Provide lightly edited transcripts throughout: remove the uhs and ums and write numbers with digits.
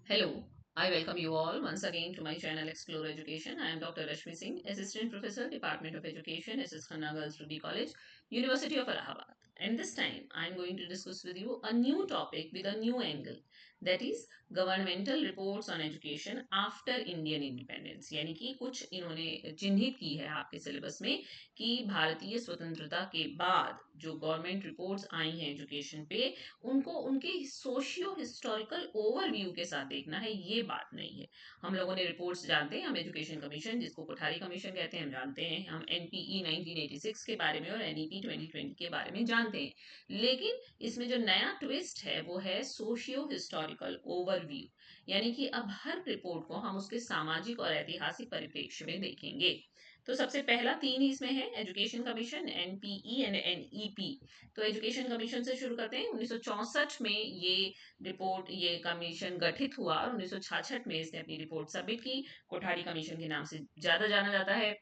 Hello, I welcome you all once again to my channel Explore Education. I am Dr. Rashmi Singh, Assistant Professor, Department of Education, SS Khanna Girls Degree College, University of Allahabad. And this time I am going to discuss with you a new topic with a new angle, that is governmental reports on education after Indian independence. यानी कि कुछ इन्होंने चिन्हित की है आपके syllabus में कि भारतीय स्वतंत्रता के बाद जो गवर्नमेंट रिपोर्ट्स आई हैं एजुकेशन पे उनको उनके सोशियो हिस्टोरिकल ओवरव्यू के साथ देखना है, ये बात नहीं है। हम लोगों ने रिपोर्ट्स जानते हैं, हम एजुकेशन कमीशन जिसको कोठारी कमीशन कहते हैं हम जानते हैं, हम एनपीई 1986 के बारे में और एनईपी 2020 के बारे में जानते हैं, लेकिन इसमें जो नया ट्विस्ट है वो है सोशियो हिस्टोरिकल ओवरव्यू। यानी कि अब हर रिपोर्ट को हम उसके सामाजिक और ऐतिहासिक परिप्रेक्ष्य में देखेंगे। तो सबसे पहला तीन ही इसमें है, education commission, NPE and NEP. तो एजुकेशन कमीशन से शुरू करते हैं। 1964 में ये कमीशन गठित हुआ और 1966 में इसने अपनी रिपोर्ट सबमिट की। कोठारी कमीशन के नाम से ज्यादा जाना जाता है।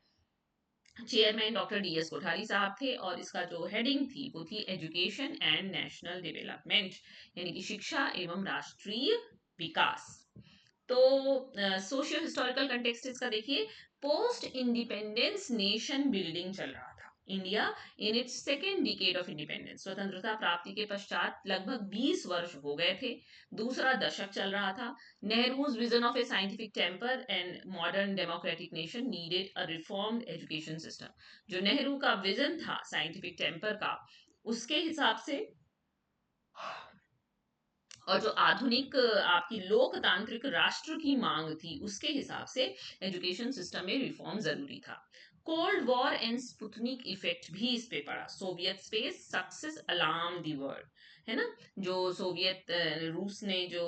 चेयरमैन डॉक्टर डीएस कोठारी साहब थे और इसका जो हेडिंग थी वो थी एजुकेशन एंड नेशनल डेवलपमेंट, यानी कि शिक्षा एवं राष्ट्रीय विकास। तो सोशियो हिस्टोरिकल कंटेक्स्ट इसका देखिए, पोस्ट इंडिपेंडेंस नेशन बिल्डिंग चल रहा था। India in its second decade of independence, स्वतंत्रता प्राप्ति के पश्चात लगभग 20 वर्ष हो गए थे, दूसरा दशक चल रहा था। Nehru's vision of a scientific temper and modern democratic nation needed a reformed education system. जो नेहरू का विजन था साइंटिफिक टेम्पर का, उसके हिसाब से और जो आधुनिक आपकी लोकतांत्रिक राष्ट्र की मांग थी उसके हिसाब से एजुकेशन सिस्टम में रिफॉर्म जरूरी था। Cold war and Sputnik effect भी इस पे पड़ा। Soviet space success alarm the world, है ना। जो सोवियत रूस ने जो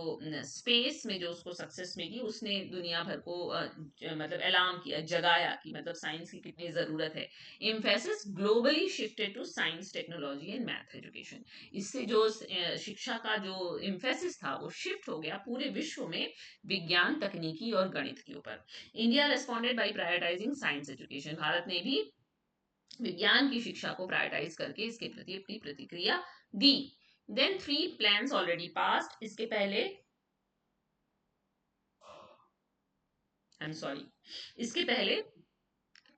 स्पेस में जो उसको सक्सेस मिली, उसने दुनिया भर को मतलब अलार्म किया, जगाया कि मतलब साइंस की कितनी जरूरत है। Emphasis globally shifted to science technology and math education. इससे जो शिक्षा का जो इम्फेसिस था वो शिफ्ट हो गया पूरे विश्व में विज्ञान, तकनीकी और गणित के ऊपर। India responded by prioritising science education. Bharat ने भी विज्ञान की शिक्षा को प्रायोरिटाइज करके इसके प्रति अपनी प्रतिक्रिया दी। Then 3 plans already passed. इसके पहले आई एम सॉरी, इसके पहले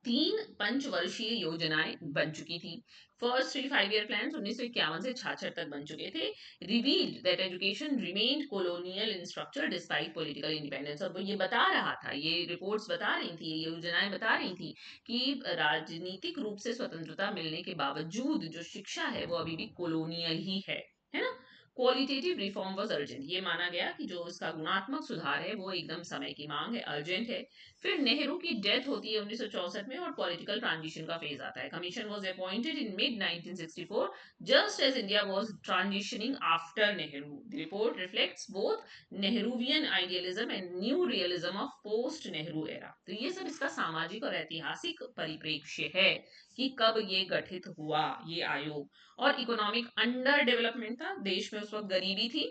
3 पंचवर्षीय योजनाएं बन चुकी थी। फर्स्ट 3 5 ईयर प्लान 1951 से 66 तक बन चुके थे। Revealed that education remained colonial in structure despite political independence. और वो ये बता रहा था, ये रिपोर्ट्स बता रही थी, ये योजनाएं बता रही थी कि राजनीतिक रूप से स्वतंत्रता मिलने के बावजूद जो शिक्षा है वो अभी भी कोलोनियल ही है ना। Qualitative reform was urgent. ये माना गया कि जो इसका गुणात्मक सुधार है वो एकदम समय की मांग है, अर्जेंट है। फिर नेहरू की डेथ होती है 1964 में और पॉलिटिकल ट्रांजिशन का फेज आता है। Commission was appointed in mid 1964 just as India was transitioning after Nehru. The report reflects both Nehruvian idealism and new realism of post Nehru era. तो ये सब इसका सामाजिक और ऐतिहासिक परिप्रेक्ष्य है कि कब ये गठित हुआ ये आयोग। और इकोनॉमिक अंडर डेवलपमेंट था, देश में उस वक्त गरीबी थी,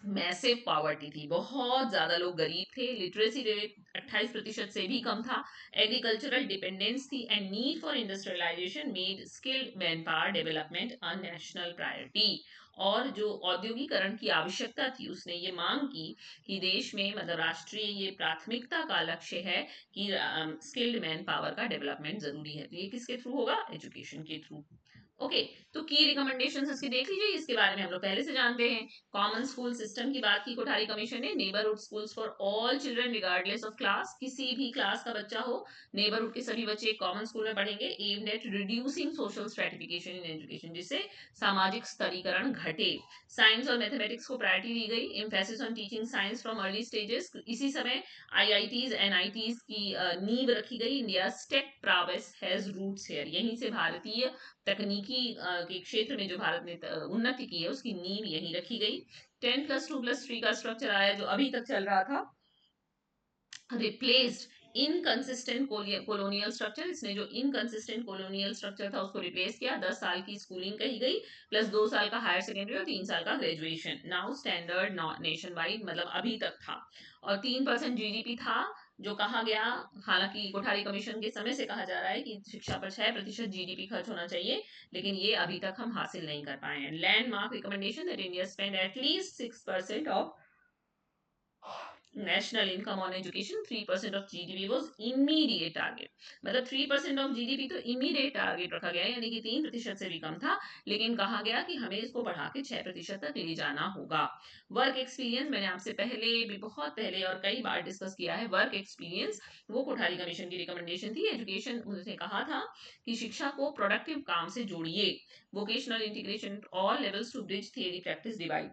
मैसिव पॉवर्टी थी, बहुत ज्यादा लोग गरीब थे। लिटरेसी रेट 28% से भी कम था। एग्रीकल्चरल डिपेंडेंस थी and need for industrialisation made skilled man power development a national priority. और जो औद्योगिकरण की आवश्यकता थी उसने ये मांग की कि देश में मतलब राष्ट्रीय ये प्राथमिकता का लक्ष्य है कि स्किल्ड मैन पावर का डेवलपमेंट जरूरी है। तो ये किसके थ्रू होगा? एजुकेशन के थ्रू। ओके, तो की रिकमेंडेशंस इसकी देख लीजिए, इसके बारे में हम लोग पहले से जानते हैं। कॉमन स्कूल सिस्टम की बात की कोठारी कमीशन ने। Neighbourhood schools for all children regardless of class, किसी भी क्लास का बच्चा हो, नेबरहुड के सभी बच्चे कॉमन स्कूल में पढ़ेंगे। Aimed at reducing social stratification in education, जिससे सामाजिक स्तरीकरण घटे। साइंस और मैथमेटिक्स को प्रायोरिटी दी गई। Emphasis on teaching science from early stages. इसी समय आईआईटीज एनआईटीज की नींव रखी गई। India tech prowess has roots here. यहीं से भारतीय तकनीकी के क्षेत्र में जो भारत ने उन्नति की है उसकी नींव यहीं रखी गई। 10+2+3 का स्ट्रक्चर आया जो अभी तक चल रहा था। रिप्लेस्ड इनकंसिस्टेंट कोलोनियल स्ट्रक्चर, इसने जो इनकंसिस्टेंट कोलोनियल स्ट्रक्चर था उसको रिप्लेस किया। 10 साल की स्कूलिंग कही गई प्लस 2 साल का हायर सेकेंडरी और 3 साल का graduation. Now standard nation wide, मतलब अभी तक था। और 3% जीडीपी था जो कहा गया। हालांकि कोठारी कमीशन के समय से कहा जा रहा है कि शिक्षा पर 6% जीडीपी खर्च होना चाहिए, लेकिन ये अभी तक हम हासिल नहीं कर पाए हैं। Landmark recommendation that India spend at least 6% of national income on education 3% of GDP was immediate target, मतलब 3% ऑफ जीडीपी तो इमीडिएट टारगेट रखा गया, यानी कि 3% से भी कम था, लेकिन कहा गया कि हमें इसको बढ़ा के 6% तक ले जाना होगा। वर्क एक्सपीरियंस, मैंने आपसे पहले भी, बहुत पहले और कई बार डिस्कस किया है, वर्क एक्सपीरियंस वो कोठारी कमीशन की रिकमेंडेशन थी। एजुकेशन, उसने कहा था कि शिक्षा को प्रोडक्टिव काम से जोड़िए, vocational integration all levels to bridge theory practice divide.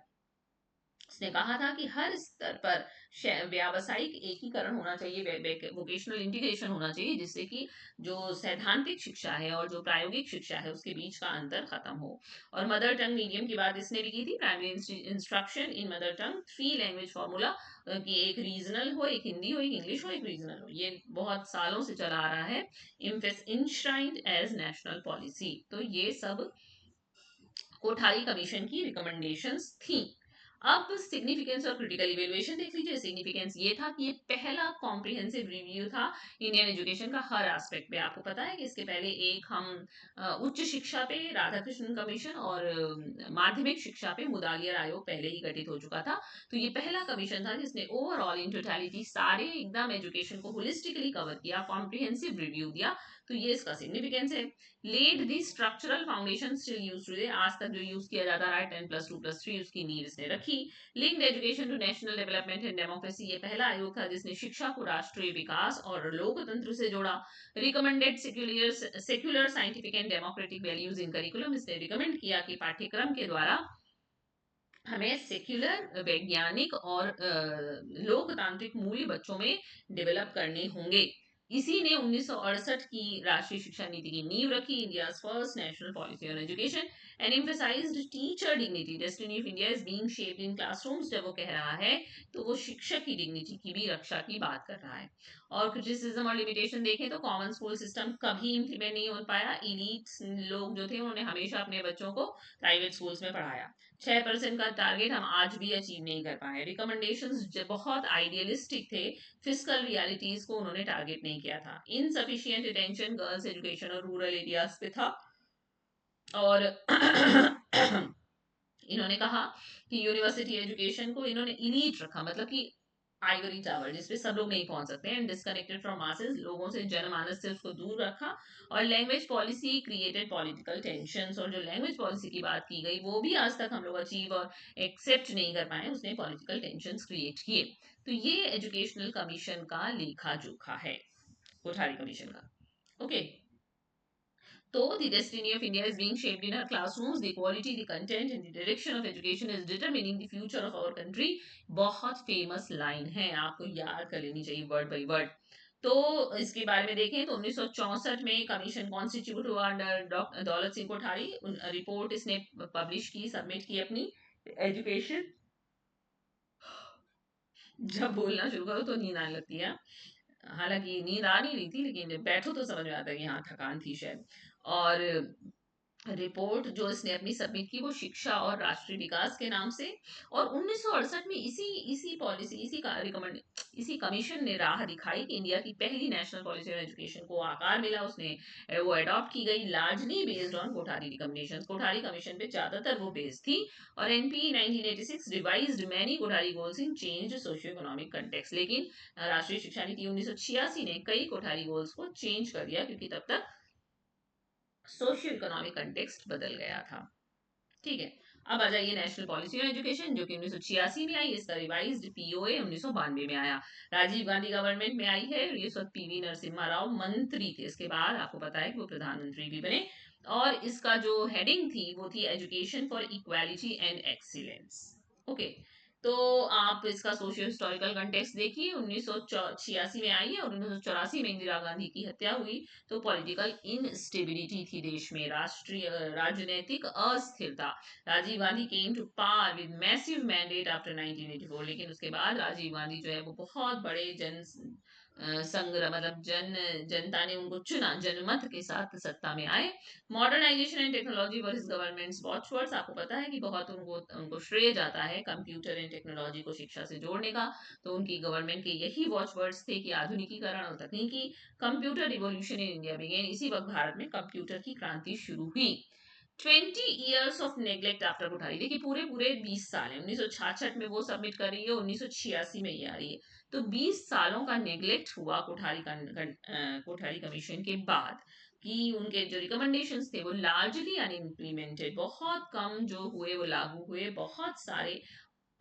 उसने कहा था कि हर स्तर पर व्यावसायिक एकीकरण होना चाहिए, वोकेशनल इंटीग्रेशन होना चाहिए, जिससे कि जो सैद्धांतिक शिक्षा है और जो प्रायोगिक शिक्षा है उसके बीच का अंतर खत्म हो। और मदर टंग मीडियम की बात इसने भी की थी, प्राइमरी इंस्ट्रक्शन इन मदर टंग, 3 लैंग्वेज फॉर्मूला, कि एक रीजनल हो, एक हिंदी हो, एक इंग्लिश हो, एक रीजनल हो, ये बहुत सालों से चला आ रहा है, इंश्राइंड एज नेशनल पॉलिसी। तो ये सब कोठारी कमीशन की रिकमेंडेशंस थी। अब सिग्निफिकेंस और क्रिटिकल इवेल्युएशन देख लीजिए। सिग्निफिकेंस ये था कि ये पहला कॉम्प्रिहेंसिव रिव्यू था इंडियन एजुकेशन का हर एस्पेक्ट पे। आपको पता है कि इसके पहले एक हम उच्च शिक्षा पे राधाकृष्णन कमीशन और माध्यमिक शिक्षा पे मुदालियर आयोग पहले ही गठित हो चुका था। तो ये पहला कमीशन था जिसने ओवरऑल इन टोटलिटी सारे एकदम एजुकेशन को होलिस्टिकली कवर किया, कॉम्प्रिहेंसिव रिव्यू दिया। तो ये इसका सिग्निफिकेंस है। Laid the structural foundation still use today, आज तक जो यूज किया जाता रहा है 10+2+3, उसकी नींव इसने रखी। Linked education to national development and democracy, ये पहला आयोग था जिसने शिक्षा को राष्ट्रीय विकास और लोकतंत्र से जोड़ा। Recommended secular scientific and democratic values in curriculum, इसने रिकमेंड किया कि पाठ्यक्रम के द्वारा हमें सेक्युलर, वैज्ञानिक और लोकतांत्रिक मूल्य बच्चों में डेवलप करने होंगे। इसी ने 1968 की राष्ट्रीय शिक्षा नीति की नींव रखी। India first national policy on education and emphasised teacher dignity, destiny of India is being shaped in classrooms. जब वो कह रहा है तो वो शिक्षक की डिग्निटी की भी रक्षा की बात कर रहा है। और क्रिटिसिज्म और लिमिटेशन देखें तो कॉमन स्कूल सिस्टम कभी इम्प्लीमेंट नहीं हो पाया। इलीट लोग जो थे उन्होंने हमेशा अपने बच्चों को प्राइवेट स्कूल्स में पढ़ाया। 6% का टारगेट हम आज भी अचीव नहीं कर पाए। रिकमेंडेशंस बहुत आइडियलिस्टिक थे, फिजिकल रियलिटीज को उन्होंने टारगेट नहीं किया था। इनसफिशिएंट अटेंशन गर्ल्स एजुकेशन और रूरल एरियाज पे था। और इन्होंने कहा कि यूनिवर्सिटी एजुकेशन को इन्होंने इलीट रखा, मतलब कि आइवरी टावर जिसपे सब लोग नहीं पहुंच सकते हैं, डिस्कनेक्टेड फ्रॉम मासेस, लोगों से, जनमानस से उसको दूर रखा। और language policy created political tension, और जो लैंग्वेज पॉलिसी की बात की गई वो भी आज तक हम लोग अचीव और एक्सेप्ट नहीं कर पाए, उसने पॉलिटिकल टेंशन क्रिएट किए। तो ये एजुकेशनल कमीशन का लेखा जोखा है, कोठारी कमीशन का। Okay, so, the destiny of India is being shaped in our classrooms. The quality, the content, and the direction of education is determining the future of our country. बहुत famous line है, आपको याद कर लेनी चाहिए word by word. तो इसके बारे में देखें तो 1964 में कमीशन कॉन्स्टिट्यूट हुआ अंडर दौलत सिंह कोठारी। रिपोर्ट इसने पब्लिश की, सबमिट की अपनी। एजुकेशन, जब बोलना शुरू करो तो नींद आने लगती है। हालांकि नींद आ नहीं रही थी, लेकिन जब बैठो तो समझ में आता है कि हाँ थकान थी शायद। और रिपोर्ट जो इसने अपनी सबमिट की वो शिक्षा और राष्ट्रीय विकास के नाम से। और 1968 में इसी इसी पॉलिसी, इसी कमीशन ने राह दिखाई कि इंडिया की पहली नेशनल पॉलिसी ऑन एजुकेशन को आकार मिला, उसने वो अडॉप्ट की गई, largely based on Kothari recommendations. Kothari commission पे ज्यादातर वो बेस्ड थी। और NP 1986 revised many Kothari goals in change socio economic context, लेकिन राष्ट्रीय शिक्षा नीति 1986 ने कई कोठारी गोल्स को चेंज कर दिया, क्योंकि तब तक सोशियो इकोनॉमिक कंटेक्स्ट बदल गया था। ठीक है, अब आ जाइए नेशनल पॉलिसी ऑन एजुकेशन, जो कि 1986 में आई। इसका रिवाइज्ड पीओए 1992 में आया। राजीव गांधी गवर्नमेंट में आई है। ये सब पीवी नरसिम्हा राव मंत्री थे, इसके बाद आपको पता है कि वो प्रधानमंत्री भी बने। और इसका जो हेडिंग थी वो थी education for equality and excellence. Okay, तो आप इसका सोशियो हिस्टोरिकल कंटेक्स्ट देखिए। 1986 में आई है और 1984 में इंदिरा गांधी की हत्या हुई। तो पॉलिटिकल इनस्टेबिलिटी थी देश में, राष्ट्रीय राजनीतिक अस्थिरता। Rajiv Gandhi came to power with massive mandate after 1984, लेकिन उसके बाद राजीव गांधी जो है वो बहुत बड़े जन संग्रह, मतलब जनता ने उनको चुना, जनमत के साथ सत्ता में आए। Modernisation and technology were his governments watchwords. आपको पता है कि बहुत उनको उनको श्रेय जाता है कंप्यूटर एंड टेक्नोलॉजी को शिक्षा से जोड़ने का। तो उनकी गवर्नमेंट के यही वॉचवर्ड्स थे कि आधुनिकीकरण और तकनीकी, computer revolution in India began. इसी वक्त भारत में कंप्यूटर की क्रांति शुरू हुई। 20 years of neglect after Kothari, देखिए पूरे पूरे 20 साल है, 1966 में वो सबमिट कर रही है, 1986 में ये आ रही है, तो 20 सालों का नेग्लेक्ट हुआ कोठारी कमीशन के बाद, कि उनके जो रिकमेंडेशंस थे वो लार्जली अनइम्प्लीमेंटेड, बहुत कम जो हुए वो लागू हुए, बहुत सारे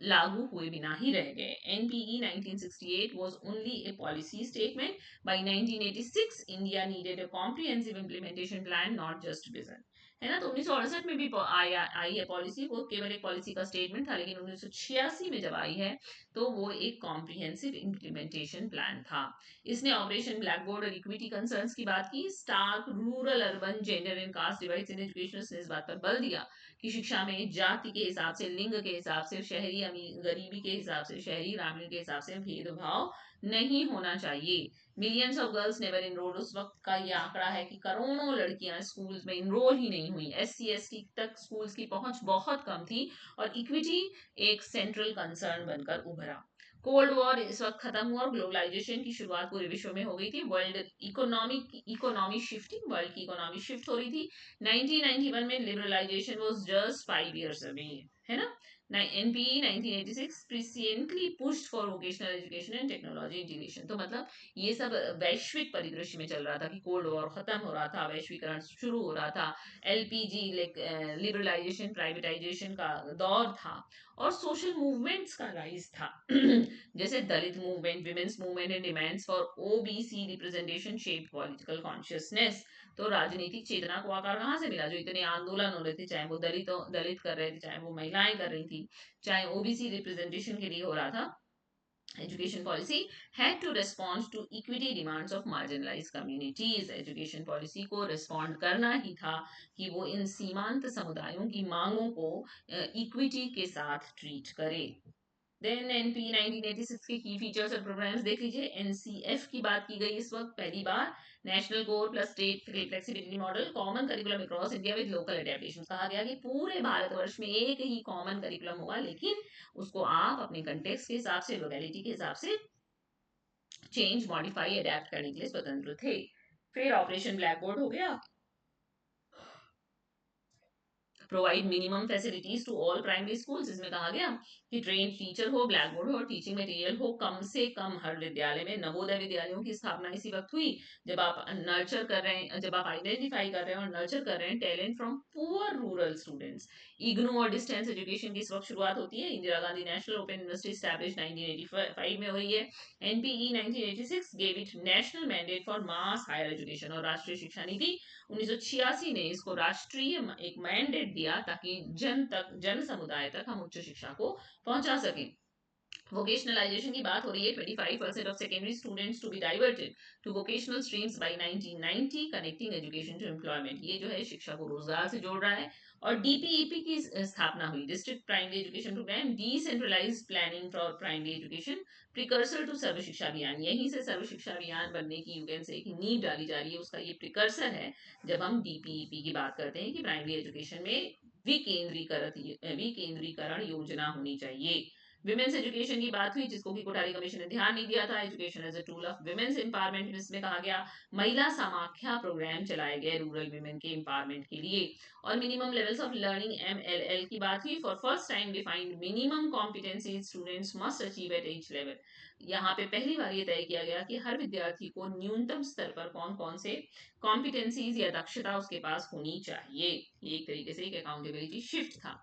लागू हुए बिना ही रह गए। NPE 1968 was only a policy statement. By 1986 India needed a comprehensive implementation plan, not just vision, है ना। तो 1968 में भी आई है पॉलिसी, वो केवल एक पॉलिसी का स्टेटमेंट था, लेकिन 1986 में जब आई है तो वो एक कॉम्प्रिहेंसिव इम्प्लीमेंटेशन प्लान था। इसने ऑपरेशन ब्लैक बोर्ड और इक्विटी कंसर्न्स की बात की, stark rural urban gender and caste divides in education ने इस बात पर बल दिया कि शिक्षा में जाति के हिसाब से, लिंग के हिसाब से, शहरी अमीर गरीबी के हिसाब से, शहरी ग्रामीण के हिसाब से भेदभाव नहीं होना चाहिए। Millions of girls never enrolled, उस वक्त का ये आंकड़ा है कि करोड़ों लड़कियां स्कूल्स में इनरोल ही नहीं हुई, एससी एसटी तक स्कूल्स की पहुंच बहुत कम थी, और इक्विटी एक सेंट्रल कंसर्न बनकर उभरा। कोल्ड वॉर इस वक्त खत्म हुआ और ग्लोबलाइजेशन की शुरुआत पूरे विश्व में हो गई थी, वर्ल्ड इकोनॉमी शिफ्टिंग, वर्ल्ड की इकोनॉमी शिफ्ट हो रही थी। 1991 में liberalisation was just 5 years away, है ना। NPE 1986 presciently pushed for vocational education and technology integration, तो मतलब ये सब वैश्विक परिदृश्य में चल रहा था कि कोल्ड वॉर खत्म हो रहा था, वैश्वीकरण शुरू हो रहा था, एलपीजी लिबरलाइजेशन प्राइवेटाइजेशन का दौर था, और सोशल मूवमेंट्स का राइज था जैसे Dalit movement, women's movement and demands for OBC representation shaped political consciousness. तो राजनीतिक चेतना को आकार कहाँ से मिला? जो इतने आंदोलन हो रहे थे, चाहे वो दलित कर रहे थे, चाहे वो महिलाएं कर रही थी, चाहे ओबीसी रिप्रेजेंटेशन के लिए हो रहा था, education policy had to respond to equity demands of marginalized communities। education policy को respond करना ही था कि वो इन सीमांत समुदायों की मांगों को इक्विटी के साथ ट्रीट करे। देन एनपी 1986 के की फीचर्स और प्रोग्राम्स देख लीजिए। एनसीएफ की बात की गई इस वक्त पहली बार, national core plus state flexibility model, common curriculum across India with local adaptation. कहा गया कि पूरे भारतवर्ष में एक ही कॉमन करिकुलम होगा, लेकिन उसको आप अपने कंटेक्स्ट के हिसाब से, लोकेलिटी के हिसाब से चेंज, मॉडिफाई, अडेप्ट करने के लिए स्वतंत्र थे। फिर ऑपरेशन ब्लैक बोर्ड हो गया, provide minimum facilities to all primary schools. इसमें कहा गया कि ट्रेन टीचर हो, ब्लैक बोर्ड हो और टीचिंग मटेरियल हो कम से कम हर विद्यालय में। नवोदय विद्यालयों की स्थापना इसी वक्त हुई जब आप नर्चर कर रहे हैं, जब आप आइडेंटिफाई कर रहे हैं और नर्चर कर रहे हैं talent from poor rural students. IGNOU और डिस्टेंस एजुकेशन की इस वक्त शुरुआत होती है। Indira Gandhi national open university establish 1985 में हुई है। NPE 1986 gave it national mandate for mass higher education, और राष्ट्रीय शिक्षा नीति 1986 ने इसको राष्ट्रीय एक मैंडेट दिया ताकि जन समुदाय तक हम उच्च शिक्षा को पहुंचा सकें। वोकेशनलाइजेशन की बात हो रही है। 25% of secondary students to be diverted to vocational streams by 1990, connecting education to employment. ये जो है शिक्षा को रोजगार से जोड़ रहा है। और डीपीईपी की स्थापना हुई, district primary education programme, decentralise planning for primary education, precursor to Sarva Shiksha Abhiyan. यहीं से सर्व शिक्षा अभियान बनने की यू कैन से की नींव डाली जा रही है, उसका ये प्रिकर्सर है जब हम डीपीईपी की बात करते हैं कि प्राइमरी एजुकेशन में विकेंद्रीकरण योजना होनी चाहिए। विमेन्स एजुकेशन की बात हुई, जिसको कि कोठारी कमीशन ने ध्यान नहीं दिया था। Education as a tool of women's empowerment, इसमें कहा गया महिला समाख्या प्रोग्राम चलाए गए रूरल विमेन के एम्पावरमेंट के लिए। और मिनिमम लेवल्स ऑफ लर्निंग एमएलएल की बात हुई। For first time defined minimum competency students must achieve at each level. यहाँ पे पहली बार ये तय किया गया कि हर विद्यार्थी को न्यूनतम स्तर पर कौन कौन से कॉम्पिटेंसीज या दक्षता उसके पास होनी चाहिए। ये एक तरीके से एक अकाउंटेबिलिटी शिफ्ट था।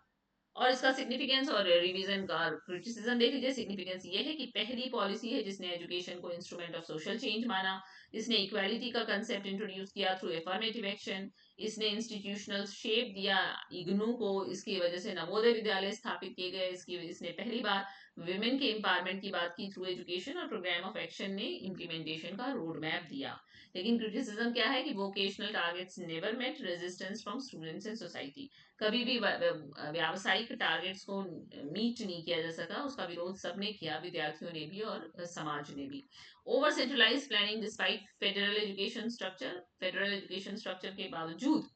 और इसका सिग्निफिकेंस और रिवीजन का क्रिटिसिज्म देख लीजिए। सिग्निफिकेंस ये है कि पहली पॉलिसी है जिसने एजुकेशन को इंस्ट्रूमेंट ऑफ सोशल चेंज माना। इसने इक्वालिटी का कंसेप्ट इंट्रोड्यूस किया थ्रू एफर्मेटिव एक्शन। इसने इंस्टीट्यूशनल शेप दिया इग्नू को, इसकी वजह से नवोदय विद्यालय स्थापित किए गए। इसने पहली बार विमेन के एम्पावरमेंट की बात की थ्रू एजुकेशन, और प्रोग्राम ऑफ एक्शन ने इम्प्लीमेंटेशन का रोड मैप दिया। लेकिन क्रिटिसिज्म क्या है कि vocational targets never met resistance from students and society. कभी भी व्यावसायिक टारगेट्स को मीट नहीं किया जा सका, उसका विरोध सबने किया, विद्यार्थियों ने भी और समाज ने भी। Over centralise planning despite federal education structure के बावजूद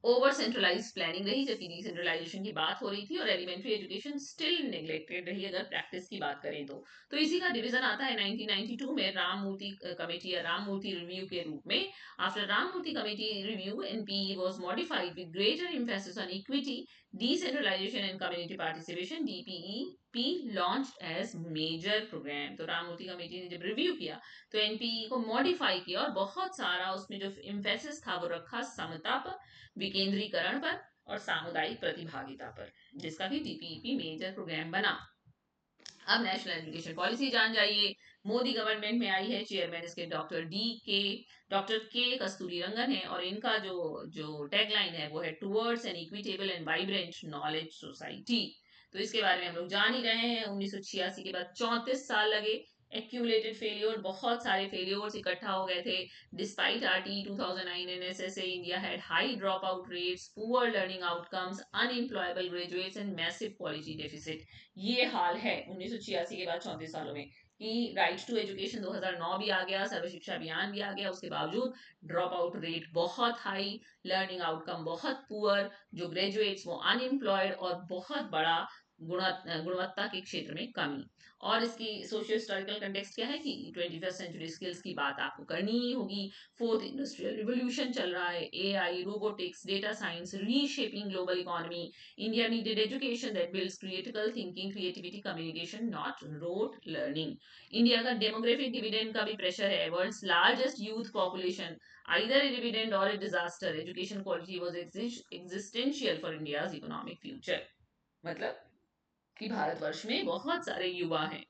ओवर सेंट्रलाइज प्लानिंग रही, जबकि डिसेंट्रलाइजेशन की बात हो रही थी, और एलिमेंट्री एजुकेशन स्टिल नेग्लेक्टेड रही अगर प्रैक्टिस की बात करें तो इसी का डिवीजन आता है 1992 में राममूर्ति कमेटी या राममूर्ति रिव्यू के रूप में। After Ramamurthy committee review, NPE was modified with greater emphasis on equity, decentralisation and community participation, DPEP launched as major programme. तो राममूर्ति कमेटी ने जब रिव्यू किया तो एनपीई को मॉडिफाई किया और बहुत सारा उसमें जो एम्फेसिस था वो रखा समता पर, विकेंद्रीकरण पर और सामुदायिक प्रतिभागिता पर, जिसका भी टीपीईपी मेजर प्रोग्राम बना। अब नेशनल एजुकेशन पॉलिसी जान जाइए। मोदी गवर्नमेंट में आई है, चेयरमैन इसके डॉक्टर के कस्तूरी रंगन है, और इनका जो जो टैगलाइन है वो है towards an equitable and vibrant knowledge society. तो इसके बारे में हम लोग जान ही रहे हैं। 1986 के बाद 34 साल लगे, एक्यूमुलेटेड फेलियर, बहुत सारे फेलियर्स इकट्ठा हो गए थे। Despite RT 2009 and SSA, India had high dropout rates, poor learning outcomes, unemployable graduates and massive quality deficit। ये हाल है 1986 के बाद 34 सालों में कि राइट टू एजुकेशन 2009 भी आ गया, सर्व शिक्षा अभियान भी आ गया, उसके बावजूद ड्रॉप आउट रेट बहुत हाई, लर्निंग आउटकम बहुत पुअर, जो ग्रेजुएट्स वो अनएम्प्लॉयड, और बहुत बड़ा गुणवत्ता के क्षेत्र में कमी। और इसकी सोशियो हिस्टोरिकल कंटेक्स्ट क्या है कि 21st सेंचुरी स्किल्स की बात आपको करनी ही होगी। फोर्थ इंडस्ट्रियल रिवोल्यूशन चल रहा है, AI, robotics, data science, reshaping global economy. India needed education that builds critical thinking, creativity, communication, not rote learning. India का डेमोग्राफिक डिविडेंड का भी प्रेशर है, world's largest youth population, either a dividend और a disaster, education quality was existential for India's economic future. मतलब कि भारतवर्ष में बहुत सारे युवा हैं,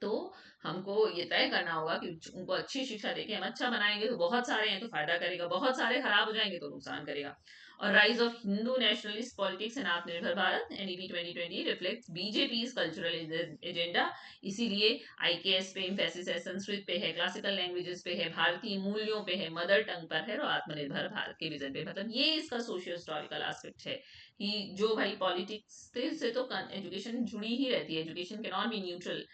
तो हमको ये तय करना होगा कि उनको अच्छी शिक्षा देके हम अच्छा बनाएंगे तो बहुत सारे हैं तो फायदा करेगा, बहुत सारे खराब हो जाएंगे तो नुकसान करेगा। और rise of Hindu nationalist politics and Atmanirbhar Bharat, NEP 2020 reflects BJP cultural agenda. इसीलिए आईकेएस पे एम्फेसिस है, संस्कृत पे है, क्लासिकल लैंग्वेजेस पे है, भारतीय मूल्यों पे है, मदर टंग पर है, और आत्मनिर्भर भारत के विजन पे। मतलब ये इसका सोशियो हिस्टोरिकल एस्पेक्ट है कि जो भाई पॉलिटिक्स से तो एजुकेशन जुड़ी ही रहती है, education can not be neutral,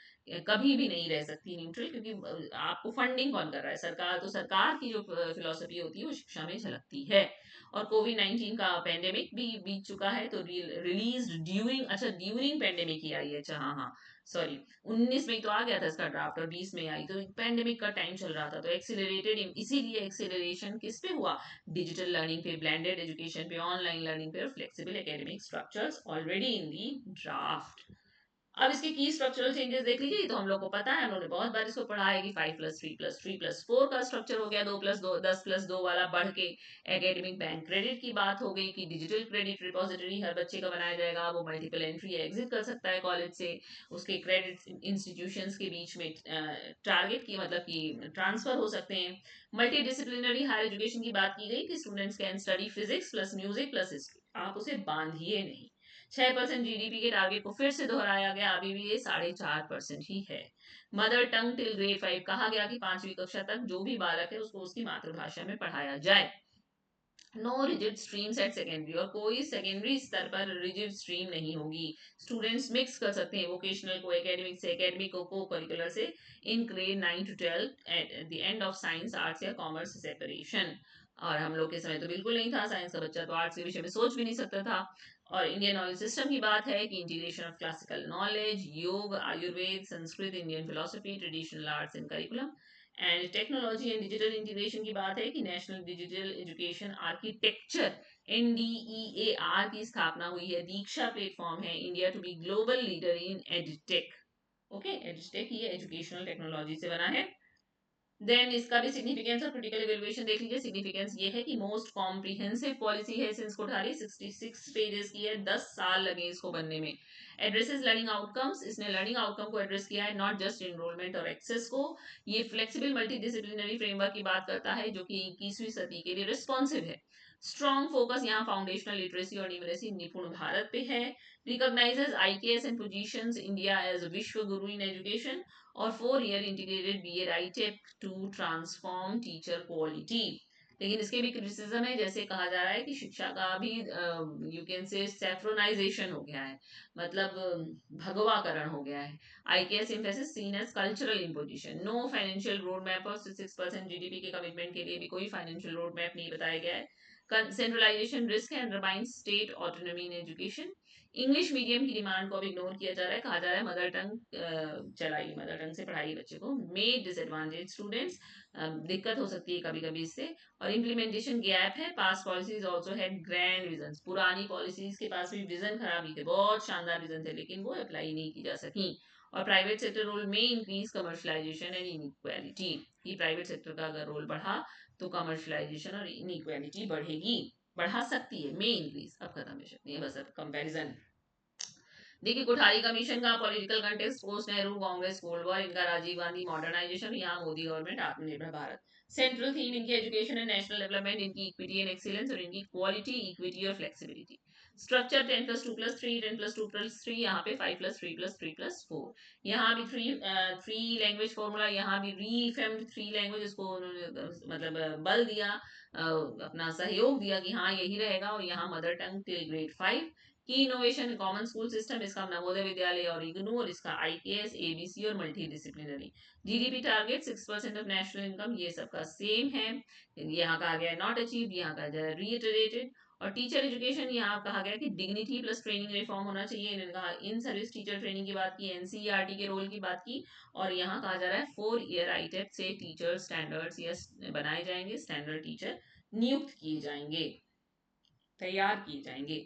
कभी भी नहीं रह सकती न्यूट्रल, क्योंकि आपको फंडिंग कौन कर रहा है, सरकार। तो सरकार की जो फिलोसफी होती है वो शिक्षा में झलकती है। और कोविड-19 का पेंडेमिक भी बीत चुका है, तो रिलीज ड्यूरिंग, अच्छा ड्यूरिंग पेंडेमिक ही आई है, अच्छा हाँ हाँ सॉरी, 19 में तो आ गया था इसका ड्राफ्ट और 20 में आई, तो पेंडेमिक का टाइम चल रहा था, तो एक्सीलरेटेड, इसीलिए एक्सीलरेशन किस पे हुआ, डिजिटल लर्निंग पे, ब्लेंडेड एजुकेशन पे, ऑनलाइन लर्निंग पे, और flexible academic structures already in the draft. अब इसके की स्ट्रक्चरल चेंजेस देख लीजिए, तो हम लोग को पता है, हम लोग ने बहुत बार इसको पढ़ा है कि 5+3+3+4 का स्ट्रक्चर हो गया, 2+2 10+2 वाला बढ़ के। एकेडमिक बैंक क्रेडिट की बात हो गई कि डिजिटल क्रेडिट रिपोजिटरी हर बच्चे का बनाया जाएगा, वो मल्टीपल एंट्री एग्जिट कर सकता है कॉलेज से, उसके क्रेडिट इंस्टीट्यूशंस के बीच में टारगेट की, मतलब कि ट्रांसफर हो सकते हैं। मल्टी डिसिप्लिनरी हायर एजुकेशन की बात की गई कि students can study physics plus music plus history, आप उसे बांधिए नहीं। 6% जीडीपी के टारगेट को फिर से दोहराया गया, अभी भी ये 4.5% ही है। मदर टंग टिल ग्रेड 5, कहा गया कि 5वीं कक्षा तक जो भी बालक है उसको उसकी मातृभाषा में पढ़ाया जाए। No rigid streams at secondary, और कोई सेकेंडरी स्तर पर रिजिड स्ट्रीम नहीं होगी। स्टूडेंट्स मिक्स कर सकते हैं वोकेशनल को एकेडमिक से, एकेडमिक को करिकुलर से, in grade 9 to 12 at the end of science arts या कॉमर्स सेपरेशन। और हम लोग के समय तो बिल्कुल नहीं था, साइंस का बच्चा तो आर्ट्स के विषय में सोच भी नहीं सकता था। और इंडियन नॉलेज सिस्टम की बात है कि integration of classical knowledge, yoga, Ayurveda, Sanskrit, Indian philosophy, traditional arts in curriculum, and technology and digital integration की बात है कि national digital education architecture NDEAR की स्थापना हुई है। दीक्षा प्लेटफॉर्म है India to be global leader in edtech. Okay, edtech ये एजुकेशनल टेक्नोलॉजी से बना है। देन इसका भी सिग्निफिकेंस और क्रिटिकल इवैल्यूएशन देख लीजिए। सिग्निफिकेंस ये है कि मोस्ट कॉम्प्रिहेंसिव पॉलिसी है सिंस कोठारी, 66 पेजेस की है, 10 साल लगे इसको बनने में। एड्रेसेस लर्निंग आउटकम्स, इसने लर्निंग आउटकम को एड्रेस किया है, नॉट जस्ट इनरोलमेंट और एक्सेस को। ये फ्लेक्सिबल मल्टी डिसिप्लिनरी फ्रेमवर्क की बात करता है जो कि 21वीं सदी के लिए रिस्पॉन्सिव है। स्ट्रॉन्ग फोकस यहाँ फाउंडेशनल लिटरेसी और न्यूमरेसी, निपुण भारत पे है। Recognises IKS and positions India as Vishwa Guru in education, और 4 year integrated BA ITEP to transform teacher quality. लेकिन इसके भी क्रिटिसिज्म है, जैसे कहा जा रहा है कि शिक्षा का भी यू कैन से सेफ्रोनाइजेशन हो गया है, मतलब भगवाकरण हो गया है। IKS emphasis seen as cultural imposition, no financial road map, और 6% जीडीपी के कमिटमेंट के लिए भी कोई फाइनेंशियल रोड मैप नहीं बताया गया है। सेंट्रलाइजेशन रिस्क है, undermine state autonomy in education. English medium की डिमांड को अब इग्नोर किया जा रहा है, कहा जा रहा है मदर टंग चलाइए, मदर टंग से पढ़ाइए बच्चे को। मे डिसएडवांटेज स्टूडेंट्स, दिक्कत हो सकती है कभी कभी इससे। और इम्प्लीमेंटेशन गैप है, past policies also had grand vision, पुरानी पॉलिसीज के पास भी विजन खराबी थे, बहुत शानदार विजन थे लेकिन वो अप्लाई नहीं की जा सकी। और प्राइवेट सेक्टर रोल में इंक्रीज कमर्शलाइजेशन एंड इनइक्वालिटी, कि प्राइवेट सेक्टर का अगर रोल बढ़ा तो कमर्शलाइजेशन और इनइक्वालिटी बढ़ेगी, बढ़ा सकती है, मे इंक्रीज, अब खत्म है शक्ति है, बस अब कंपैरिजन। देखिए कोठारी कमीशन का political context, post Nehru Congress cold war, इनका राजीव गांधी मॉडर्नाइजेशन, यहाँ मोदी गवर्नमेंट आत्मनिर्भर भारत। सेंट्रल थीम इनकी एजुकेशन एंड नेशनल डेवलपमेंट, इनकी इक्विटी एंड एक्सीलेंस, और इनकी क्वालिटी, इक्विटी और फ्लेक्सिबिलिटी। स्ट्रक्चर 10+2+3, 10+2+3, यहाँ पे 5+3+3+4। यहाँ भी थ्री लैंग्वेज फॉर्मूला, यहाँ भी रीफेम्ड थ्री लैंग्वेज, इसको उन्होंने मतलब बल दिया, अपना सहयोग दिया कि हाँ यही रहेगा, और यहाँ मदर टंग टिल ग्रेड 5। की इनोवेशन कॉमन स्कूल सिस्टम, इसका नवोदय विद्यालय और इग्नू, और इसका आईकेएस, एबीसी और multi disciplinary. GDP target 6% of national income, ये सबका सेम है। यहाँ कहा गया नॉट अचीव, यहाँ कहा गया रीइटरेटेड। और टीचर एजुकेशन, यहाँ कहा गया कि डिग्निटी प्लस ट्रेनिंग रिफॉर्म होना चाहिए, इन्होंने कहा इन सर्विस टीचर ट्रेनिंग की बात की, एनसीईआरटी के रोल की बात की। और यहाँ कहा जा रहा है 4 ईयर आईटेट से टीचर स्टैंडर्ड्स या बनाए जाएंगे, स्टैंडर्ड टीचर नियुक्त किए जाएंगे, तैयार किए जाएंगे।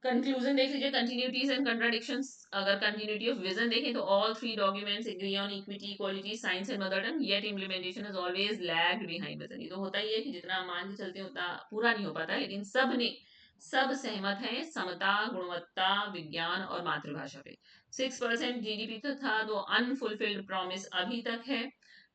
कंक्लूजन देख लीजिए, कंटिन्यूटीज एंड कंट्राडिक्शंस। अगर कंटिन्यूटी ऑफ विजन देखें तो all three documents agree on equity, equality, science and mother tongue, yet implementation is always lagged behind vision. ये तो होता ही है कि जितना हम मान के चलते हैं उतना पूरा नहीं हो पाता, लेकिन सब सहमत हैं समता, गुणवत्ता, विज्ञान और मातृभाषा पे। 6% जीडीपी तो था, तो अनफुलफिल्ड प्रॉमिस अभी तक है।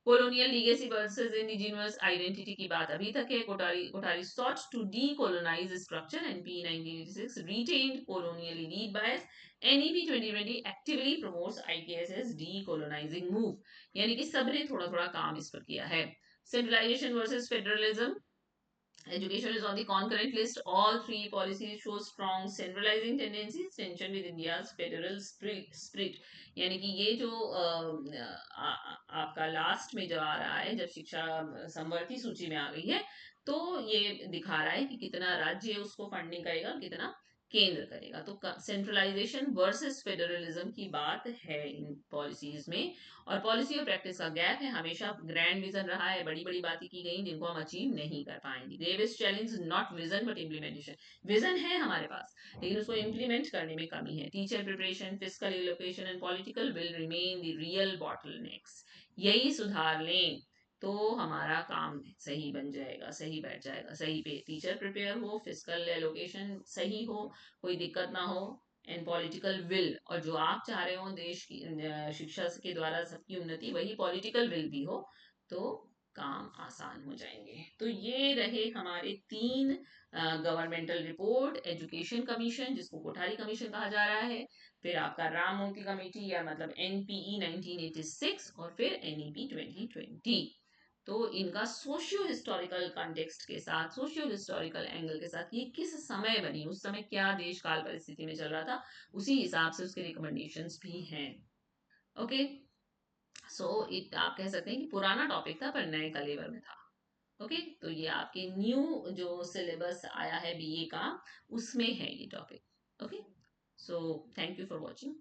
colonial legacy versus indigenous identity की बात अभी तक है। Kothari sought to decolonize structure, and P 1986 retained colonial elite bias। NEP 2020 actively promotes IKS as decolonizing move, यानी कि सबने थोड़ा थोड़ा काम इस पर किया है। Centralization versus federalism, education is on the concurrent list. All three policies show strong centralizing tendencies, tension with India's federal spirit। यानी कि ये जो आपका लास्ट में जो आ रहा है, जब शिक्षा समवर्ती सूची में आ गई है, तो ये दिखा रहा है कि कितना राज्य उसको फंडिंग करेगा, कितना केंद्र करेगा। तो सेंट्रलाइजेशन वर्सेस फेडरलिज्म की बात है इन पॉलिसीज में। और पॉलिसी और प्रैक्टिस का गैप है, हमेशा ग्रैंड विजन रहा है, बड़ी बड़ी बातें की गई जिनको हम अचीव नहीं कर पाएंगे। Gravest challenge not vision but implementation. Vision है हमारे पास लेकिन उसको इम्प्लीमेंट करने में कमी है। Teacher preparation, physical allocation and political will remain the real bottlenecks. यही सुधार लें तो हमारा काम सही बन जाएगा, सही बैठ जाएगा, सही पे टीचर प्रिपेयर हो, फिजिकल एलोकेशन सही हो, कोई दिक्कत ना हो, एंड पॉलिटिकल विल, और जो आप चाह रहे हो देश की शिक्षा के द्वारा सबकी उन्नति, वही पॉलिटिकल विल भी हो, तो काम आसान हो जाएंगे। तो ये रहे हमारे 3 गवर्नमेंटल रिपोर्ट, एजुकेशन कमीशन जिसको कोठारी कमीशन कहा जा रहा है, फिर आपका राम मूर्ति कमेटी या मतलब एनपीई 1986, और फिर एनईपी 2020। तो इनका सोशियो हिस्टोरिकल कॉन्टेक्स्ट के साथ, सोशियो हिस्टोरिकल एंगल के साथ, ये किस समय बनी, उस समय क्या देश काल परिस्थिति में चल रहा था, उसी हिसाब से उसके रिकमेंडेशंस भी हैं। ओके, सो इट आप कह सकते हैं कि पुराना टॉपिक था पर नए कलेवर में था। ओके, तो ये आपके न्यू जो सिलेबस आया है बीए का, उसमें है ये topic. Okay, so thank you for watching.